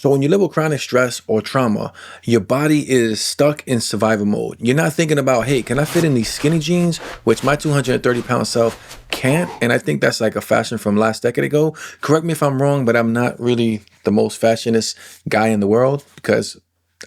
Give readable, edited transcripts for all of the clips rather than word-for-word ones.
So when you live with chronic stress or trauma, your body is stuck in survival mode. You're not thinking about, hey, can I fit in these skinny jeans, which my 230-pound self can't? And I think that's like a fashion from last decade ago. Correct me if I'm wrong, but I'm not really the most fashionist guy in the world because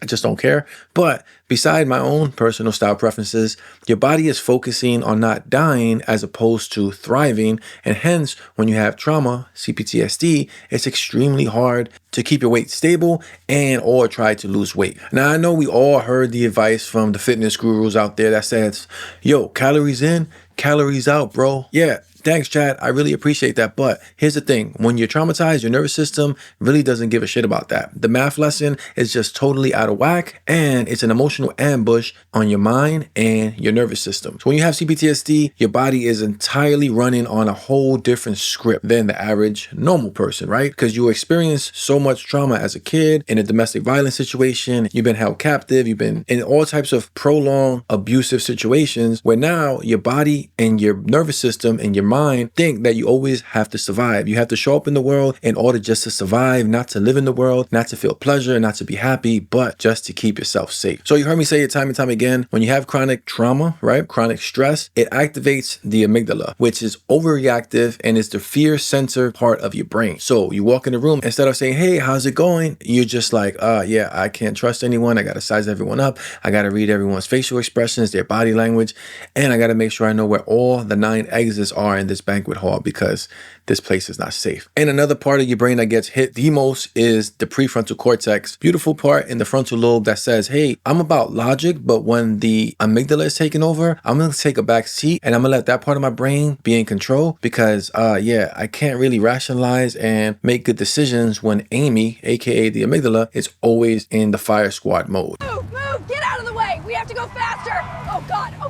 I just don't care. But beside my own personal style preferences, your body is focusing on not dying as opposed to thriving. And hence, when you have trauma, CPTSD, it's extremely hard to keep your weight stable and or try to lose weight. Now, I know we all heard the advice from the fitness gurus out there that says, yo, calories in, calories out, bro. Yeah. Thanks, Chad. I really appreciate that. But here's the thing. When you're traumatized, your nervous system really doesn't give a shit about that. The math lesson is just totally out of whack, and it's an emotional ambush on your mind and your nervous system. So when you have CPTSD, your body is entirely running on a whole different script than the average normal person, right? Because you experience so much trauma as a kid in a domestic violence situation. You've been held captive. You've been in all types of prolonged abusive situations where now your body and your nervous system and your mind think that you always have to survive. You have to show up in the world in order just to survive, not to live in the world, not to feel pleasure, not to be happy, but just to keep yourself safe. So you heard me say it time and time again, when you have chronic trauma, right? Chronic stress, it activates the amygdala, which is overreactive and is the fear center part of your brain. So you walk in the room, instead of saying, hey, how's it going? You're just like, yeah, I can't trust anyone. I got to size everyone up. I got to read everyone's facial expressions, their body language, and I got to make sure I know where all the 9 exits are in this banquet hall because this place is not safe. And another part of your brain that gets hit the most is the prefrontal cortex, beautiful part in the frontal lobe that says, hey, I'm about logic, but when the amygdala is taking over, I'm going to take a back seat and I'm going to let that part of my brain be in control because, yeah, I can't really rationalize and make good decisions when Amy, aka the amygdala, is always in the fire squad mode. Move, move, get out of the way. We have to go faster. Oh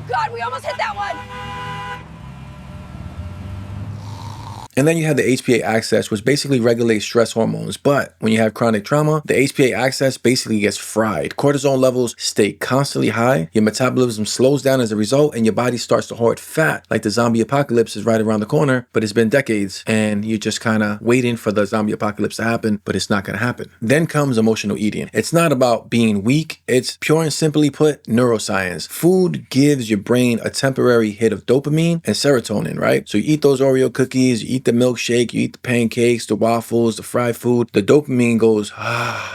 God, we almost hit that one. And then you have the HPA axis, which basically regulates stress hormones. But when you have chronic trauma, the HPA axis basically gets fried. Cortisol levels stay constantly high. Your metabolism slows down as a result, and your body starts to hoard fat. Like the zombie apocalypse is right around the corner, but it's been decades, and you're just kind of waiting for the zombie apocalypse to happen, but it's not going to happen. Then comes emotional eating. It's not about being weak. It's pure and simply put, neuroscience. Food gives your brain a temporary hit of dopamine and serotonin, right? So you eat those Oreo cookies, you eat the milkshake, you eat the pancakes, the waffles, the fried food, the dopamine goes,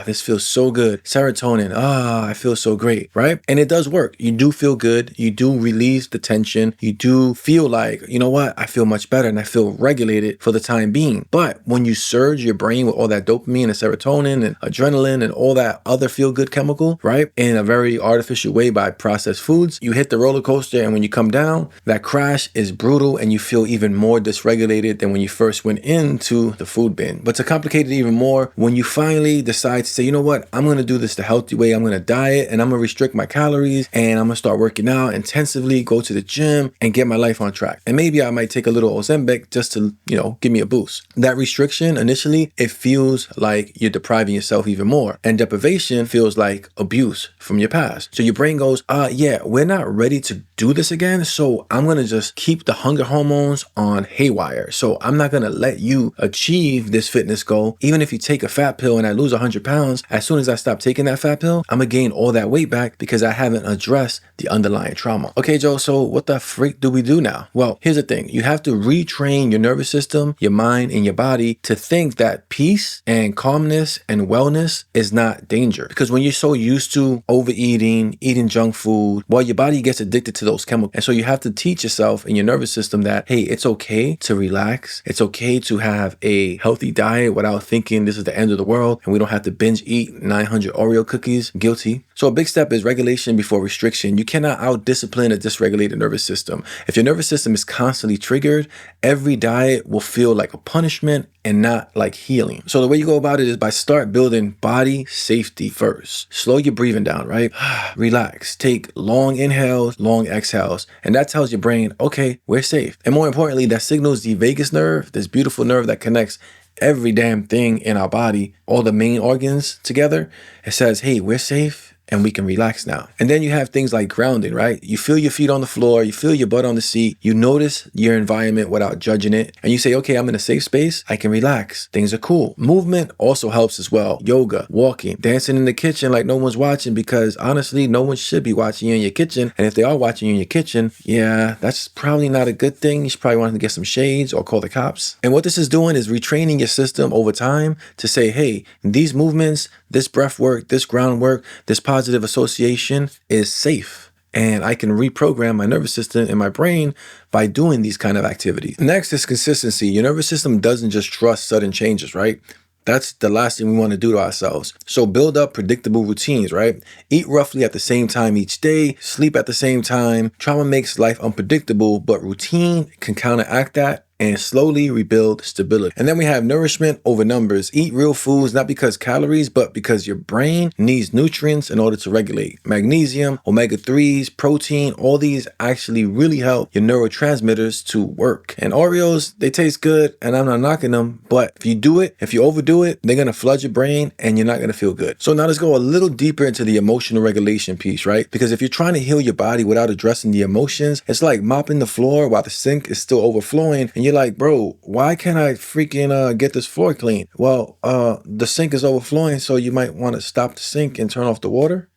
this feels so good. Serotonin, I feel so great, right? And it does work. You do feel good. You do release the tension. You do feel like, you know what? I feel much better and I feel regulated for the time being. But when you surge your brain with all that dopamine and serotonin and adrenaline and all that other feel-good chemical, right? In a very artificial way by processed foods, you hit the roller coaster, and when you come down, that crash is brutal and you feel even more dysregulated than when you first went into the food bin. But to complicate it even more, when you finally decide to say, you know what, I'm going to do this the healthy way, I'm going to diet and I'm going to restrict my calories and I'm going to start working out intensively, go to the gym and get my life on track. And maybe I might take a little Ozempic just to, give me a boost. That restriction initially, it feels like you're depriving yourself even more. And deprivation feels like abuse from your past. So your brain goes, yeah, we're not ready to do this again. So I'm going to just keep the hunger hormones on haywire. So I'm not going to let you achieve this fitness goal. Even if you take a fat pill and I lose 100 pounds, as soon as I stop taking that fat pill, I'm going to gain all that weight back because I haven't addressed the underlying trauma. Okay, Joe, so what the freak do we do now? Well, here's the thing. You have to retrain your nervous system, your mind, and your body to think that peace and calmness and wellness is not danger. Because when you're so used to overeating, eating junk food, well, your body gets addicted to those chemicals. And so you have to teach yourself and your nervous system that, hey, it's okay to relax. It's okay to have a healthy diet without thinking this is the end of the world and we don't have to binge eat 900 Oreo cookies. Guilty. So a big step is regulation before restriction. You cannot out-discipline a dysregulated nervous system. If your nervous system is constantly triggered, every diet will feel like a punishment and not like healing. So the way you go about it is by start building body safety first. Slow your breathing down, right? Relax. Take long inhales, long exhales. And that tells your brain, okay, we're safe. And more importantly, that signals the vagus nerve, this beautiful nerve that connects every damn thing in our body, all the main organs together. It says, hey, we're safe. and we can relax now. And then you have things like grounding, right? You feel your feet on the floor, you feel your butt on the seat, you notice your environment without judging it, and you say, okay, I'm in a safe space, I can relax, things are cool. Movement also helps as well. Yoga, walking, dancing in the kitchen like no one's watching, because honestly, no one should be watching you in your kitchen. And if they are watching you in your kitchen, yeah, that's probably not a good thing. You should probably want to get some shades or call the cops. And what this is doing is retraining your system over time to say, hey, these movements, this breath work, this groundwork, this positive association is safe. And I can reprogram my nervous system and my brain by doing these kind of activities. Next is consistency. Your nervous system doesn't just trust sudden changes, right? That's the last thing we want to do to ourselves. So build up predictable routines, right? Eat roughly at the same time each day, sleep at the same time. Trauma makes life unpredictable, but routine can counteract that and slowly rebuild stability. And then we have nourishment over numbers. Eat real foods, not because calories, but because your brain needs nutrients in order to regulate. Magnesium, omega-3s, protein, all these actually really help your neurotransmitters to work. And Oreos, they taste good, and I'm not knocking them, but if you do it, if you overdo it, they're gonna flood your brain and you're not gonna feel good. So now let's go a little deeper into the emotional regulation piece, right? Because if you're trying to heal your body without addressing the emotions, it's like mopping the floor while the sink is still overflowing, and you're like, bro, why can't I freaking get this floor clean? Well, the sink is overflowing, so you might want to stop the sink and turn off the water.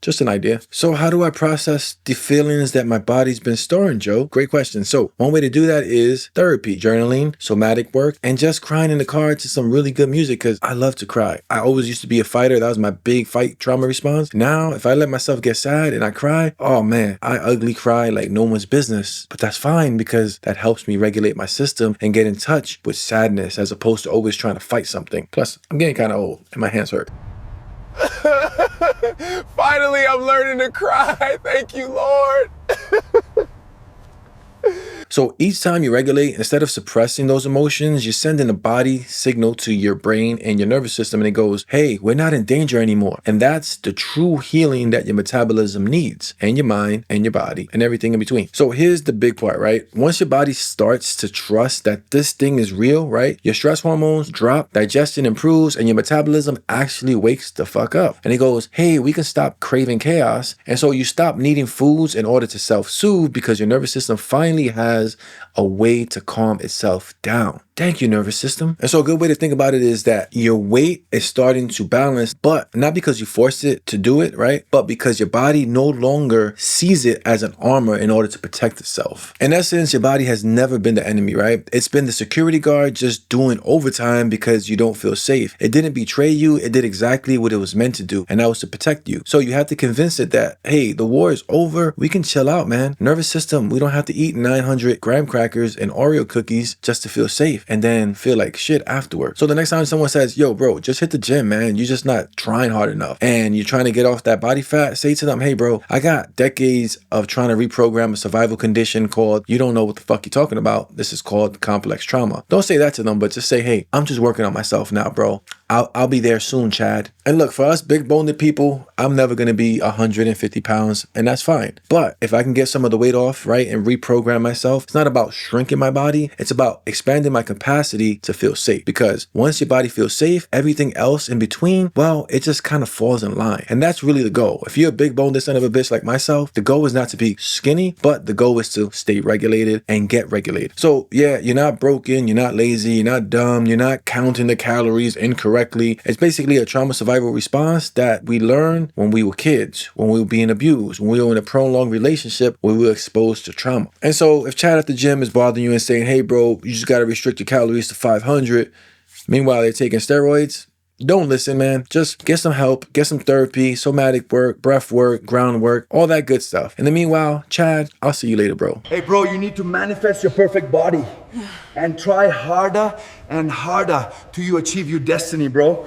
Just an idea. So how do I process the feelings that my body's been storing, Joe? Great question. So one way to do that is therapy, journaling, somatic work, and just crying in the car to some really good music, because I love to cry. I always used to be a fighter. That was my big fight trauma response. Now, if I let myself get sad and I cry, oh man, I ugly cry like no one's business. But that's fine, because that helps me regulate my system and get in touch with sadness as opposed to always trying to fight something. Plus, I'm getting kind of old and my hands hurt. Finally, I'm learning to cry. Thank you, Lord. So each time you regulate, instead of suppressing those emotions, you're sending a body signal to your brain and your nervous system, and it goes, hey, we're not in danger anymore. And that's the true healing that your metabolism needs, and your mind and your body and everything in between. So here's the big part, right? Once your body starts to trust that this thing is real, right? Your stress hormones drop, digestion improves, and your metabolism actually wakes the fuck up. And it goes, hey, we can stop craving chaos. And so you stop needing foods in order to self-soothe, because your nervous system finally has a way to calm itself down. Thank you, nervous system. And so a good way to think about it is that your weight is starting to balance, but not because you forced it to do it, right? But because your body no longer sees it as an armor in order to protect itself. In essence, your body has never been the enemy, right? It's been the security guard just doing overtime because you don't feel safe. It didn't betray you. It did exactly what it was meant to do, and that was to protect you. So you have to convince it that, hey, the war is over. We can chill out, man. Nervous system, we don't have to eat 900 graham crackers and Oreo cookies just to feel safe and then feel like shit afterward. So the next time someone says, yo, bro, just hit the gym, man, you're just not trying hard enough, and you're trying to get off that body fat, say to them, hey, bro, I got decades of trying to reprogram a survival condition called, you don't know what the fuck you're talking about. This is called complex trauma. Don't say that to them, but just say, hey, I'm just working on myself now, bro. I'll be there soon, Chad. And look, for us big boned people, I'm never going to be 150 pounds, and that's fine. But if I can get some of the weight off, right, and reprogram myself, it's not about shrinking my body. It's about expanding my capacity to feel safe. Because once your body feels safe, everything else in between, well, it just kind of falls in line. And that's really the goal. If you're a big boned son of a bitch like myself, the goal is not to be skinny, but the goal is to stay regulated and get regulated. So yeah, you're not broken, you're not lazy, you're not dumb, you're not counting the calories incorrectly. It's basically a trauma survival response that we learned when we were kids, when we were being abused, when we were in a prolonged relationship where we were exposed to trauma. And so if Chad at the gym is bothering you and saying, hey bro, you just got to restrict your calories to 500, meanwhile they're taking steroids, don't listen, man. Just get some help, get some therapy, somatic work, breath work, groundwork, all that good stuff. In the meanwhile, Chad, I'll see you later, bro. Hey, bro, you need to manifest your perfect body and try harder and harder till you achieve your destiny, bro.